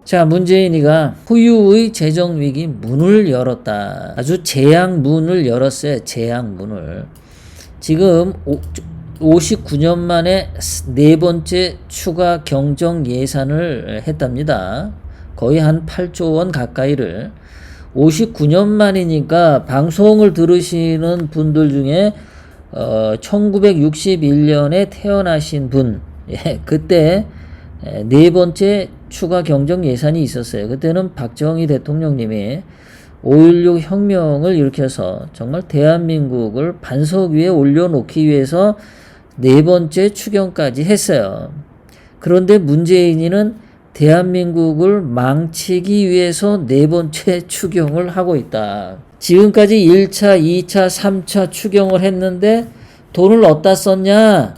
자, 문재인이가 후유의 재정위기 문을 열었다. 아주 재앙문을 열었어요. 재앙문을. 지금 59년 만에 네 번째 추가 경정 예산을 했답니다. 거의 한 8조 원 가까이를. 59년 만이니까 방송을 들으시는 분들 중에 1961년에 태어나신 분, 그때 네 번째 추가 경정 예산이 있었어요. 그때는 박정희 대통령님이 5.16 혁명을 일으켜서 정말 대한민국을 반석 위에 올려놓기 위해서 네 번째 추경까지 했어요. 그런데 문재인이는 대한민국을 망치기 위해서 네 번째 추경을 하고 있다. 지금까지 1차, 2차, 3차 추경을 했는데 돈을 어디다 썼냐?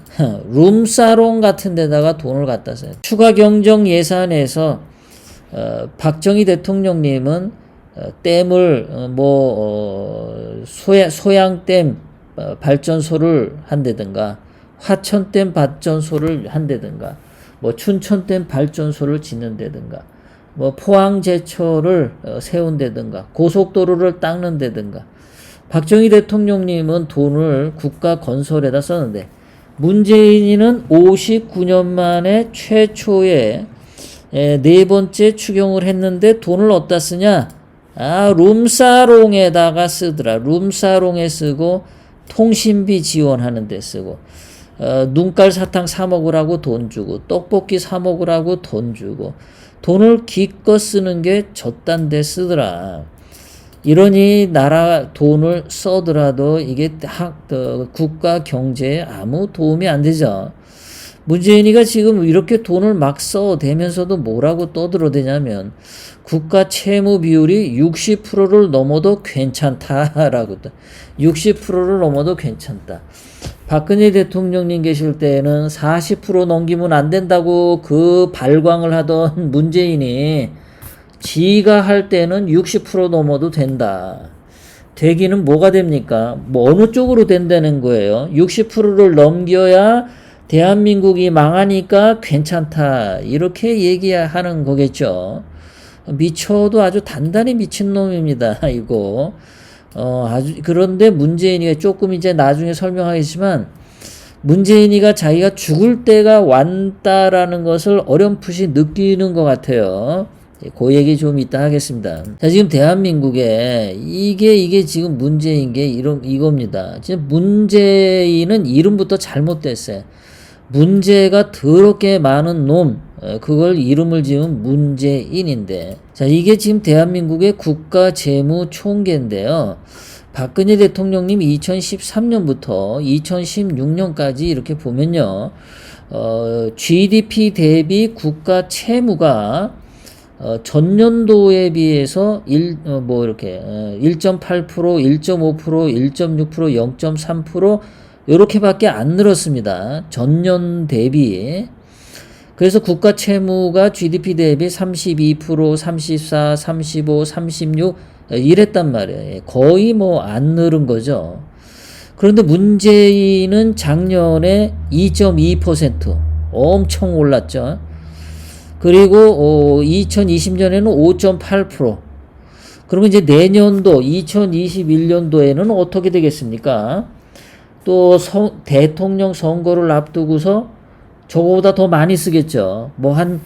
룸사롱 같은 데다가 돈을 갖다 써요. 추가 경정 예산에서 박정희 대통령님은 댐을 소양댐 발전소를 한다든가 화천댐 발전소를 한다든가 춘천댐 발전소를 짓는다든가 포항제철을 세운다든가 고속도로를 닦는다든가 박정희 대통령님은 돈을 국가 건설에다 썼는데 문재인이는 59년 만에 최초의 네 번째 추경을 했는데 돈을 어디다 쓰냐? 룸사롱에다가 쓰더라. 룸사롱에 쓰고 통신비 지원하는 데 쓰고 눈깔 사탕 사 먹으라고 돈 주고 떡볶이 사 먹으라고 돈 주고 돈을 기껏 쓰는 게 저딴 데 쓰더라. 이러니 나라 돈을 써더라도 이게 국가 경제에 아무 도움이 안 되죠. 문재인이가 지금 이렇게 돈을 막 써대면서도 뭐라고 떠들어대냐면 국가 채무 비율이 60%를 넘어도 괜찮다라고 60%를 넘어도 괜찮다. 박근혜 대통령님 계실 때는 40% 넘기면 안 된다고 그 발광을 하던 문재인이 지가 할 때는 60% 넘어도 된다. 되기는 뭐가 됩니까? 어느 쪽으로 된다는 거예요? 60%를 넘겨야 대한민국이 망하니까 괜찮다. 이렇게 얘기하는 거겠죠. 미쳐도 아주 단단히 미친놈입니다. 이거. 그런데 문재인이가 조금 이제 나중에 설명하겠지만 문재인이가 자기가 죽을 때가 왔다라는 것을 어렴풋이 느끼는 것 같아요. 그 얘기 좀 이따 하겠습니다. 자, 지금 대한민국에 이게 지금 문제인 게 이겁니다. 지금 문재인은 이름부터 잘못됐어요. 문제가 더럽게 많은 놈, 그걸 이름을 지은 문재인인데, 자, 이게 지금 대한민국의 국가 재무 총계인데요. 박근혜 대통령님 2013년부터 2016년까지 이렇게 보면요, GDP 대비 국가 채무가 전년도에 비해서 1.8%, 1.5%, 1.6%, 0.3% 요렇게밖에 안 늘었습니다. 전년 대비. 그래서 국가 채무가 GDP 대비 32%, 34, 35, 36 이랬단 말이에요. 거의 안 늘은 거죠. 그런데 문재인은 작년에 2.2% 엄청 올랐죠. 그리고 2020년에는 5.8%. 그러면 이제 내년도 2021년도에는 어떻게 되겠습니까? 또 대통령 선거를 앞두고서 저거보다 더 많이 쓰겠죠. 한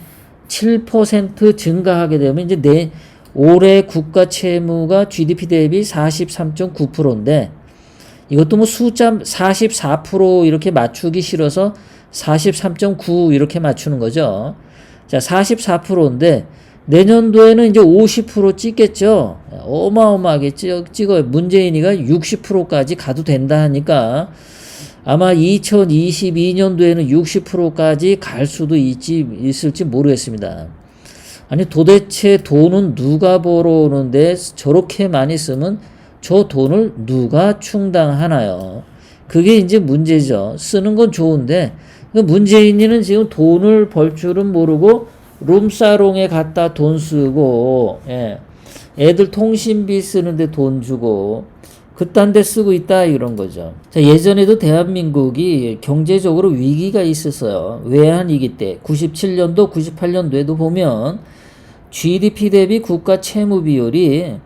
7% 증가하게 되면 이제 올해 국가 채무가 GDP 대비 43.9%인데 이것도 숫자 44% 이렇게 맞추기 싫어서 43.9 이렇게 맞추는 거죠. 자, 44%인데 내년도에는 이제 50% 찍겠죠. 어마어마하게 찍어요. 문재인이가 60%까지 가도 된다 하니까 아마 2022년도에는 60%까지 갈 수도 있을지 모르겠습니다. 아니 도대체 돈은 누가 벌어오는데 저렇게 많이 쓰면 저 돈을 누가 충당하나요? 그게 이제 문제죠. 쓰는 건 좋은데 문재인이는 지금 돈을 벌 줄은 모르고 룸사롱에 갖다 돈 쓰고 애들 통신비 쓰는데 돈 주고 그딴 데 쓰고 있다 이런 거죠. 자, 예전에도 대한민국이 경제적으로 위기가 있었어요. 외환위기 때 97년도 98년도에도 보면 GDP 대비 국가 채무 비율이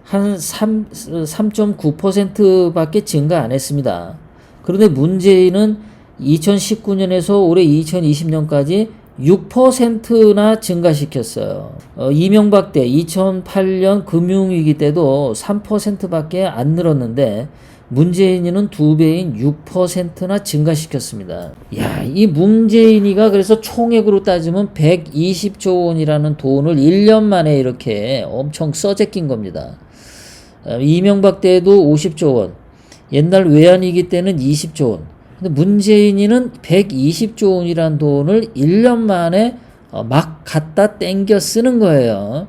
한 3.9%밖에 증가 안 했습니다. 그런데 문재인은 2019년에서 올해 2020년까지 6%나 증가시켰어요. 이명박 때 2008년 금융위기 때도 3%밖에 안 늘었는데 문재인이는 2배인 6%나 증가시켰습니다. 야, 이 문재인이가 그래서 총액으로 따지면 120조 원이라는 돈을 1년 만에 이렇게 엄청 써제낀 겁니다. 이명박 때도 50조 원, 옛날 외환위기 때는 20조 원. 근데 문재인이는 120조 원이라는 돈을 1년 만에 막 갖다 땡겨 쓰는 거예요.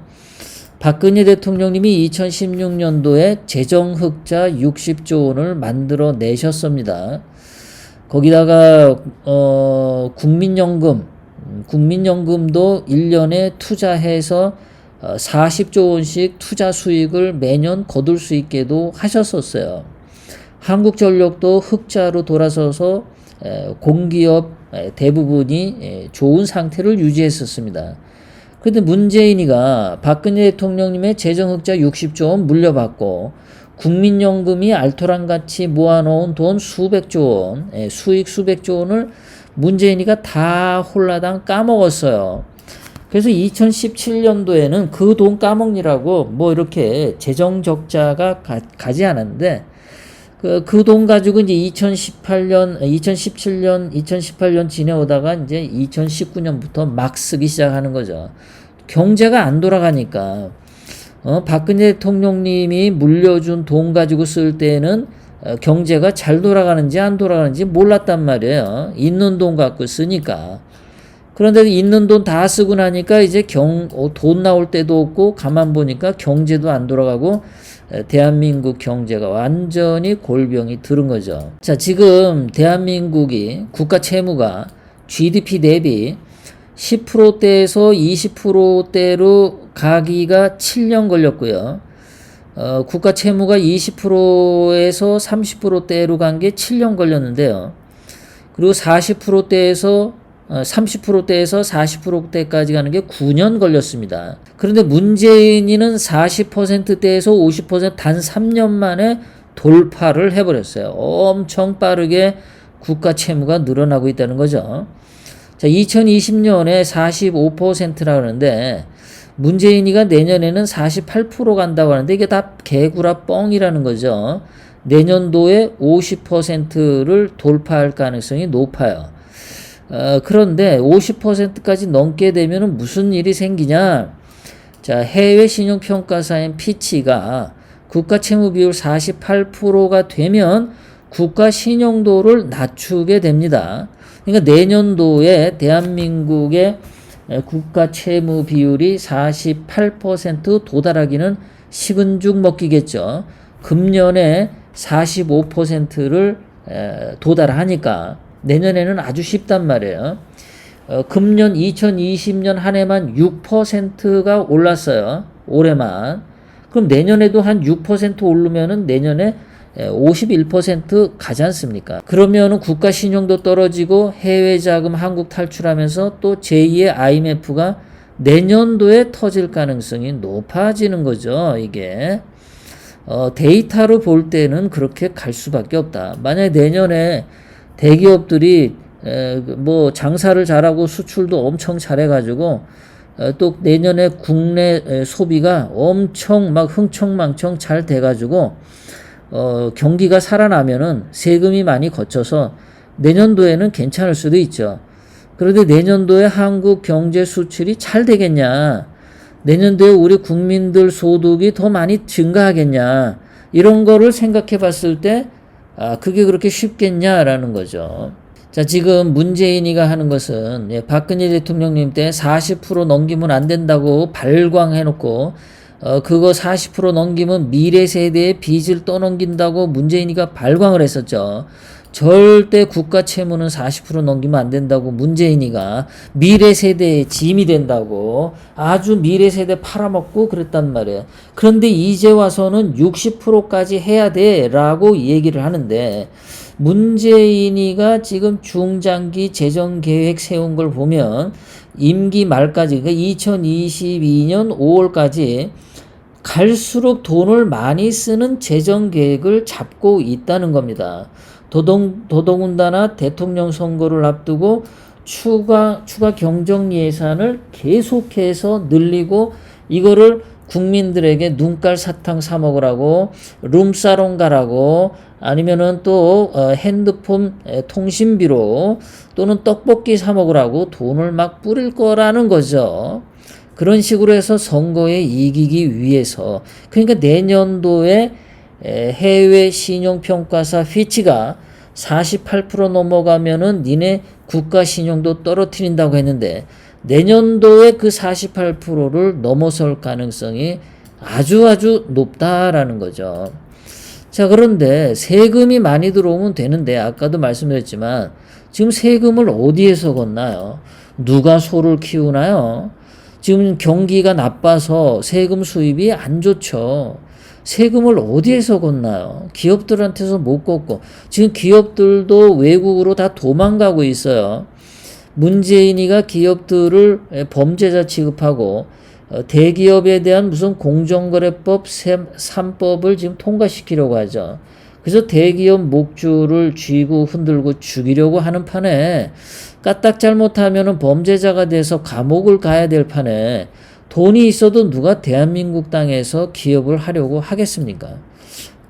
박근혜 대통령님이 2016년도에 재정흑자 60조 원을 만들어 내셨습니다. 거기다가 국민연금도 1년에 투자해서 40조 원씩 투자 수익을 매년 거둘 수 있게도 하셨었어요. 한국전력도 흑자로 돌아서서 공기업 대부분이 좋은 상태를 유지했었습니다. 그런데 문재인이가 박근혜 대통령님의 재정흑자 60조 원 물려받고 국민연금이 알토란같이 모아놓은 돈 수백조 원, 수익 수백조 원을 문재인이가 다 홀라당 까먹었어요. 그래서 2017년도에는 그 돈 까먹느라고 뭐 이렇게 재정적자가 가지 않았는데 그 돈 가지고 이제 2018년 지내오다가 이제 2019년부터 막 쓰기 시작하는 거죠. 경제가 안 돌아가니까, 박근혜 대통령님이 물려준 돈 가지고 쓸 때는 경제가 잘 돌아가는지 안 돌아가는지 몰랐단 말이에요. 있는 돈 갖고 쓰니까. 그런데 있는 돈 다 쓰고 나니까 이제 돈 나올 때도 없고 가만 보니까 경제도 안 돌아가고 대한민국 경제가 완전히 골병이 들은 거죠. 자, 지금 대한민국이 국가 채무가 GDP 대비 10%대에서 20%대로 가기가 7년 걸렸고요. 국가 채무가 20%에서 30%대로 간 게 7년 걸렸는데요. 그리고 40%대에서 30%대에서 40%대까지 가는 게 9년 걸렸습니다. 그런데 문재인이는 40%대에서 50% 단 3년 만에 돌파를 해버렸어요. 엄청 빠르게 국가 채무가 늘어나고 있다는 거죠. 자, 2020년에 45%라 그러는데 문재인이가 내년에는 48% 간다고 하는데 이게 다 개구라 뻥이라는 거죠. 내년도에 50%를 돌파할 가능성이 높아요. 그런데 50%까지 넘게 되면 무슨 일이 생기냐? 자, 해외 신용평가사인 피치가 국가 채무 비율 48%가 되면 국가 신용도를 낮추게 됩니다. 그러니까 내년도에 대한민국의 국가 채무 비율이 48% 도달하기는 식은 죽 먹기겠죠. 금년에 45%를 도달하니까 내년에는 아주 쉽단 말이에요. 금년 2020년 한 해만 6%가 올랐어요. 올해만. 그럼 내년에도 한 6% 오르면은 내년에 51% 가지 않습니까? 그러면은 국가 신용도 떨어지고 해외 자금 한국 탈출하면서 또 제2의 IMF가 내년도에 터질 가능성이 높아지는 거죠, 이게. 데이터로 볼 때는 그렇게 갈 수밖에 없다. 만약에 내년에 대기업들이 뭐 장사를 잘하고 수출도 엄청 잘해가지고 또 내년에 국내 소비가 엄청 막 흥청망청 잘 돼가지고 경기가 살아나면은 세금이 많이 거쳐서 내년도에는 괜찮을 수도 있죠. 그런데 내년도에 한국 경제 수출이 잘 되겠냐? 내년도에 우리 국민들 소득이 더 많이 증가하겠냐? 이런 거를 생각해 봤을 때 그게 그렇게 쉽겠냐라는 거죠. 자, 지금 문재인이가 하는 것은 박근혜 대통령님 때 40% 넘기면 안 된다고 발광해놓고 그거 40% 넘기면 미래 세대의 빚을 떠넘긴다고 문재인이가 발광을 했었죠. 절대 국가 채무는 40% 넘기면 안 된다고 문재인이가 미래 세대의 짐이 된다고 아주 미래 세대 팔아먹고 그랬단 말이에요. 그런데 이제 와서는 60%까지 해야 돼 라고 얘기를 하는데 문재인이가 지금 중장기 재정 계획 세운 걸 보면 임기 말까지, 그러니까 2022년 5월까지 갈수록 돈을 많이 쓰는 재정 계획을 잡고 있다는 겁니다. 더더군다나 대통령 선거를 앞두고 추가 경정 예산을 계속해서 늘리고 이거를 국민들에게 눈깔 사탕 사 먹으라고, 룸사롱 가라고, 아니면은 또 핸드폰 통신비로 또는 떡볶이 사 먹으라고 돈을 막 뿌릴 거라는 거죠. 그런 식으로 해서 선거에 이기기 위해서. 그러니까 내년도에 해외 신용평가사 피치가 48% 넘어가면은 니네 국가 신용도 떨어뜨린다고 했는데 내년도에 그 48%를 넘어설 가능성이 아주 높다라는 거죠. 자, 그런데 세금이 많이 들어오면 되는데 아까도 말씀드렸지만 지금 세금을 어디에서 걷나요? 누가 소를 키우나요? 지금 경기가 나빠서 세금 수입이 안 좋죠. 세금을 어디에서 걷나요? 기업들한테서 못 걷고 지금 기업들도 외국으로 다 도망가고 있어요. 문재인이가 기업들을 범죄자 취급하고 대기업에 대한 무슨 공정거래법 3법을 지금 통과시키려고 하죠. 그래서 대기업 목줄을 쥐고 흔들고 죽이려고 하는 판에 까딱 잘못하면 범죄자가 돼서 감옥을 가야 될 판에 돈이 있어도 누가 대한민국 땅에서 기업을 하려고 하겠습니까?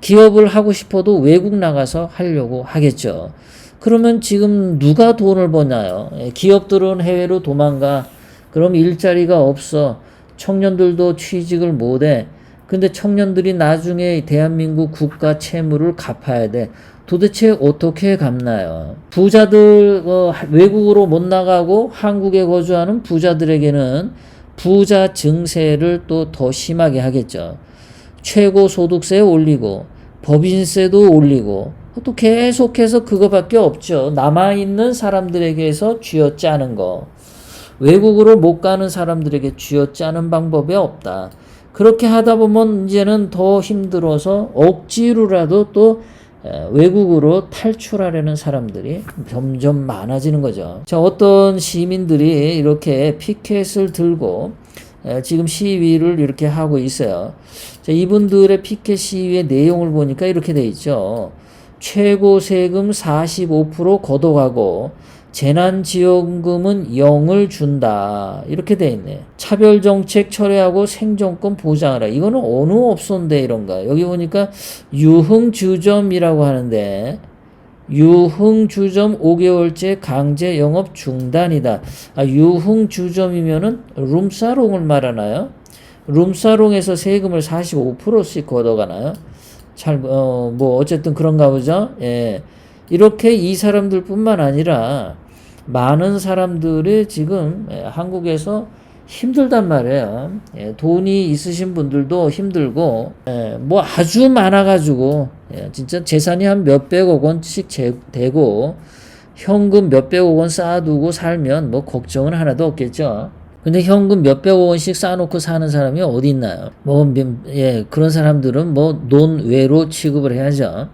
기업을 하고 싶어도 외국 나가서 하려고 하겠죠. 그러면 지금 누가 돈을 버나요? 기업들은 해외로 도망가. 그럼 일자리가 없어. 청년들도 취직을 못해. 근데 청년들이 나중에 대한민국 국가 채무를 갚아야 돼. 도대체 어떻게 갚나요? 부자들 외국으로 못 나가고 한국에 거주하는 부자들에게는 부자 증세를 또 더 심하게 하겠죠. 최고소득세 올리고 법인세도 올리고 또 계속해서 그거밖에 없죠. 남아있는 사람들에게서 쥐어짜는 거. 외국으로 못 가는 사람들에게 쥐어짜는 방법이 없다. 그렇게 하다 보면 이제는 더 힘들어서 억지로라도 또 외국으로 탈출하려는 사람들이 점점 많아지는 거죠. 자, 어떤 시민들이 이렇게 피켓을 들고 지금 시위를 이렇게 하고 있어요. 자, 이분들의 피켓 시위의 내용을 보니까 이렇게 돼 있죠. 최고 세금 45% 걷어가고 재난지원금은 0을 준다. 이렇게 돼 있네. 차별정책 철회하고 생존권 보장하라. 이거는 어느 업소인데 이런가. 여기 보니까 유흥주점이라고 하는데 유흥주점 5개월째 강제 영업 중단이다. 유흥주점이면은 룸사롱을 말하나요? 룸사롱에서 세금을 45%씩 걷어가나요? 뭐 어쨌든 그런가 보죠. 예. 이렇게 이 사람들 뿐만 아니라 많은 사람들이 지금 한국에서 힘들단 말이에요. 돈이 있으신 분들도 힘들고, 뭐 아주 많아가지고, 진짜 재산이 한 몇백억 원씩 되고, 현금 몇백억 원 쌓아두고 살면 뭐 걱정은 하나도 없겠죠. 근데 현금 몇백억 원씩 쌓아놓고 사는 사람이 어디 있나요? 그런 사람들은 뭐 논외로 취급을 해야죠.